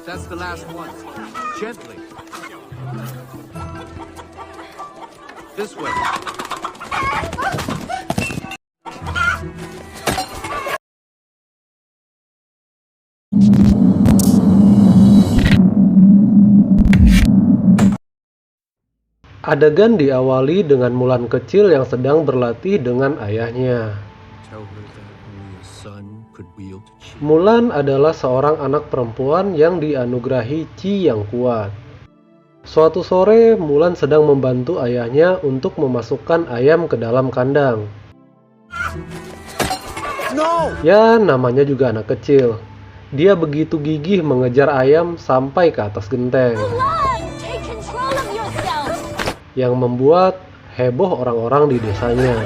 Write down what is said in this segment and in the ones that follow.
That's the last one. Gently. This way. Adegan diawali dengan Mulan kecil yang sedang berlatih dengan ayahnya. Tell her that only a son could wield chi. Mulan adalah seorang anak perempuan yang dianugerahi Qi yang kuat. Suatu sore, Mulan sedang membantu ayahnya untuk memasukkan ayam ke dalam kandang. No! Ya, namanya juga anak kecil. Dia begitu gigih mengejar ayam sampai ke atas genteng, Mulan, take control of yourself. yang membuat heboh orang-orang di desanya.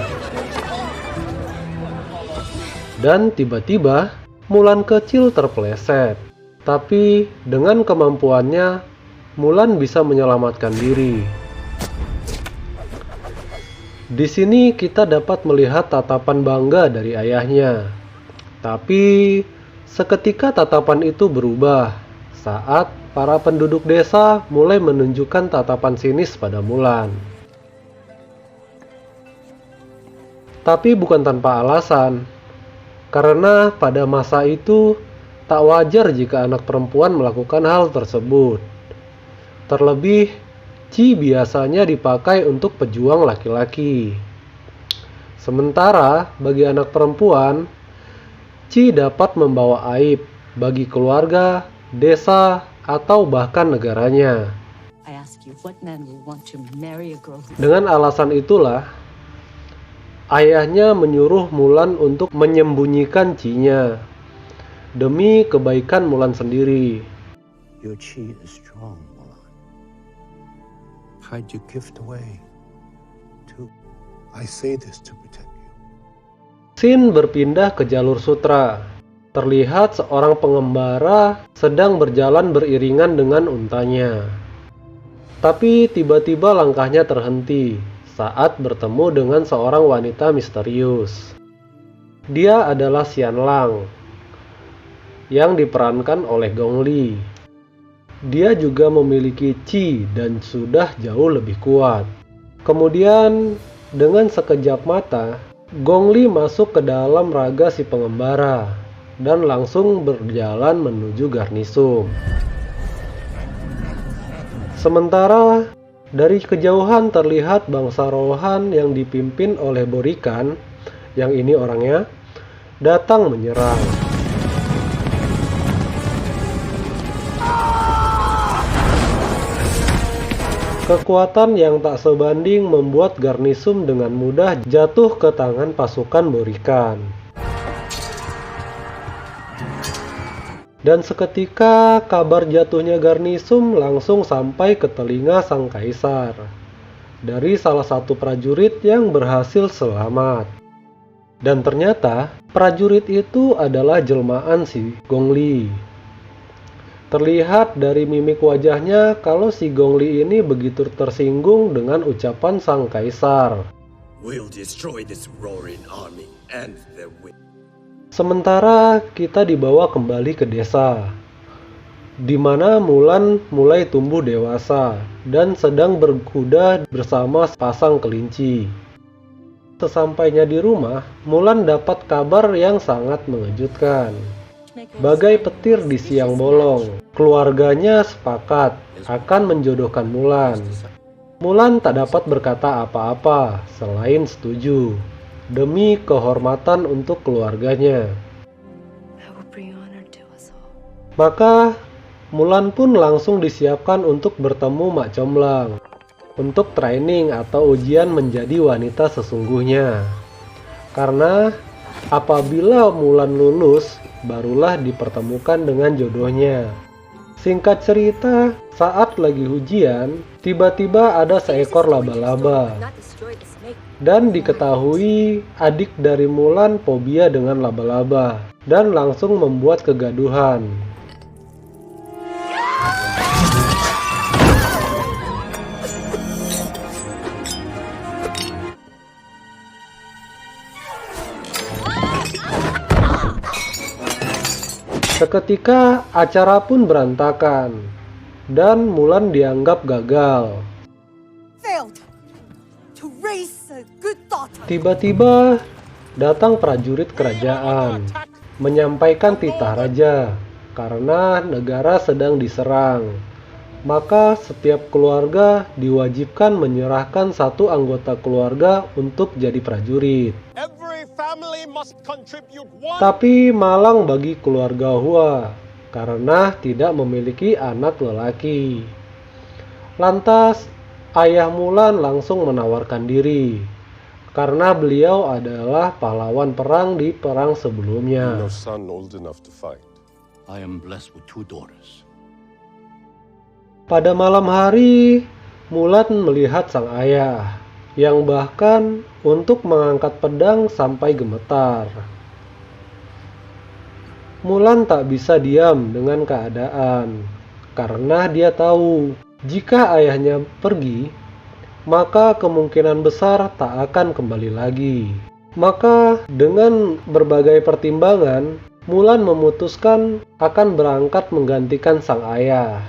Dan tiba-tiba, Mulan kecil terpeleset. Tapi dengan kemampuannya, Mulan bisa menyelamatkan diri. Di sini kita dapat melihat tatapan bangga dari ayahnya. Tapi seketika tatapan itu berubah saat para penduduk desa mulai menunjukkan tatapan sinis pada Mulan. Tapi bukan tanpa alasan, karena pada masa itu tak wajar jika anak perempuan melakukan hal tersebut. Terlebih, Qi biasanya dipakai untuk pejuang laki-laki. Sementara bagi anak perempuan, Qi dapat membawa aib bagi keluarga, desa, atau bahkan negaranya. I ask you, what man will want to marry a girl who... Dengan alasan itulah, ayahnya menyuruh Mulan untuk menyembunyikan Qi-nya demi kebaikan Mulan sendiri. Your chi is strong, Mulan. Hide your gift away. I say this to protect you. Scene berpindah ke jalur sutra. Terlihat seorang pengembara sedang berjalan beriringan dengan untanya. Tapi tiba-tiba langkahnya terhenti saat bertemu dengan seorang wanita misterius. Dia adalah Xian Lang yang diperankan oleh Gong Li. Dia juga memiliki Qi dan sudah jauh lebih kuat. Kemudian dengan sekejap mata, Gong Li masuk ke dalam raga si pengembara dan langsung berjalan menuju Garnisum. Sementara dari kejauhan terlihat bangsa Rohan yang dipimpin oleh Borikan, yang ini orangnya, datang menyerang. Kekuatan yang tak sebanding membuat Garnisum dengan mudah jatuh ke tangan pasukan Borikan. Dan seketika kabar jatuhnya Garnisum langsung sampai ke telinga sang kaisar dari salah satu prajurit yang berhasil selamat. Dan ternyata prajurit itu adalah jelmaan si Gong Li. Terlihat dari mimik wajahnya kalau si Gong Li ini begitu tersinggung dengan ucapan sang kaisar. We'll destroy this roaring army and their wings. Sementara kita dibawa kembali ke desa, di mana Mulan mulai tumbuh dewasa dan sedang berkuda bersama sepasang kelinci. Sesampainya di rumah, Mulan dapat kabar yang sangat mengejutkan. Bagai petir di siang bolong, keluarganya sepakat akan menjodohkan Mulan. Mulan tak dapat berkata apa-apa selain setuju, demi kehormatan untuk keluarganya. Maka Mulan pun langsung disiapkan untuk bertemu Mak Comblang untuk training atau ujian menjadi wanita sesungguhnya. Karena apabila Mulan lulus, barulah dipertemukan dengan jodohnya. Singkat cerita, saat lagi ujian, tiba-tiba ada seekor laba-laba. Dan diketahui adik dari Mulan fobia dengan laba-laba dan langsung membuat kegaduhan. Seketika acara pun berantakan dan Mulan dianggap gagal. Failed to raise a good daughter. Tiba-tiba datang prajurit kerajaan menyampaikan titah raja karena negara sedang diserang. Maka setiap keluarga diwajibkan menyerahkan satu anggota keluarga untuk jadi prajurit. Tapi malang bagi keluarga Hua karena tidak memiliki anak lelaki. Lantas ayah Mulan langsung menawarkan diri karena beliau adalah pahlawan perang di perang sebelumnya. No son old enough to fight. I am blessed with 2 daughters. Pada malam hari, Mulan melihat sang ayah, yang bahkan untuk mengangkat pedang sampai gemetar. Mulan tak bisa diam dengan keadaan, karena dia tahu jika ayahnya pergi, maka kemungkinan besar tak akan kembali lagi. Maka dengan berbagai pertimbangan, Mulan memutuskan akan berangkat menggantikan sang ayah.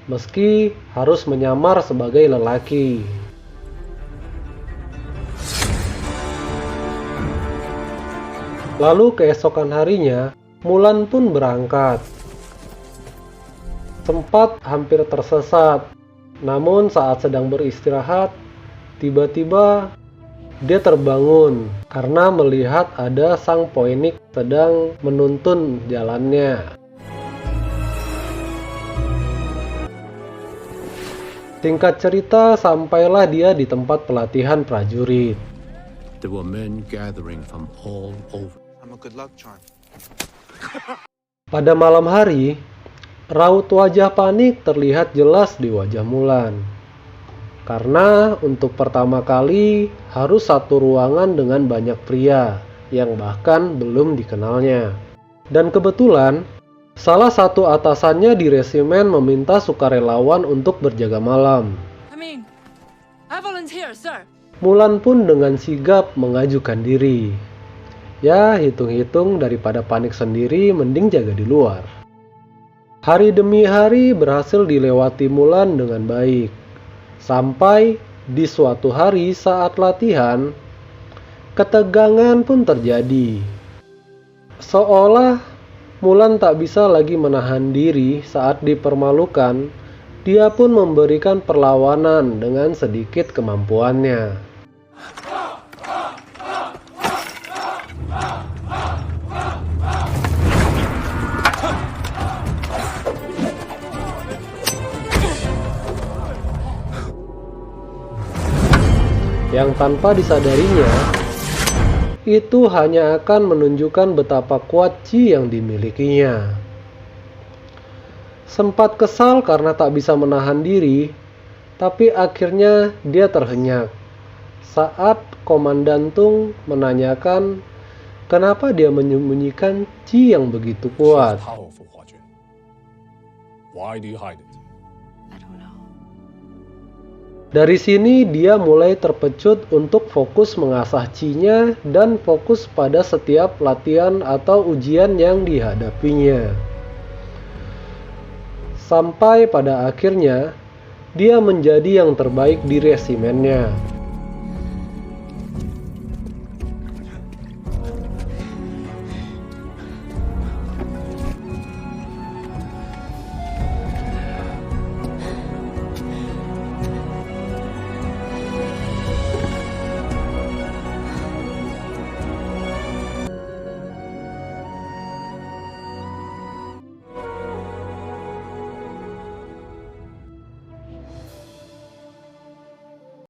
Meski harus menyamar sebagai lelaki. Lalu keesokan harinya, Mulan pun berangkat. Sempat hampir tersesat, namun saat sedang beristirahat, tiba-tiba dia terbangun karena melihat ada sang Poinik sedang menuntun jalannya. Singkat cerita, sampailah dia di tempat pelatihan prajurit. There were men gathering from all over. I'm a good luck charm. Pada malam hari, raut wajah panik terlihat jelas di wajah Mulan. Karena untuk pertama kali harus satu ruangan dengan banyak pria yang bahkan belum dikenalnya. Dan kebetulan, salah satu atasannya di resimen meminta sukarelawan untuk berjaga malam. I volunteer, sir. Mulan pun dengan sigap mengajukan diri. Ya, hitung-hitung daripada panik sendiri, mending jaga di luar. Hari demi hari berhasil dilewati Mulan dengan baik. Sampai di suatu hari saat latihan, ketegangan pun terjadi. Seolah Mulan tak bisa lagi menahan diri saat dipermalukan, dia pun memberikan perlawanan dengan sedikit kemampuannya. Yang tanpa disadarinya, itu hanya akan menunjukkan betapa kuat Qi yang dimilikinya. Sempat kesal karena tak bisa menahan diri, tapi akhirnya dia terhenyak saat Komandan Tung menanyakan kenapa dia menyembunyikan Qi yang begitu kuat. Powerful, Hua Jun. Why do you hide it? I don't know. Dari sini dia mulai terpecut untuk fokus mengasah Qi-nya dan fokus pada setiap latihan atau ujian yang dihadapinya. Sampai pada akhirnya dia menjadi yang terbaik di resimennya.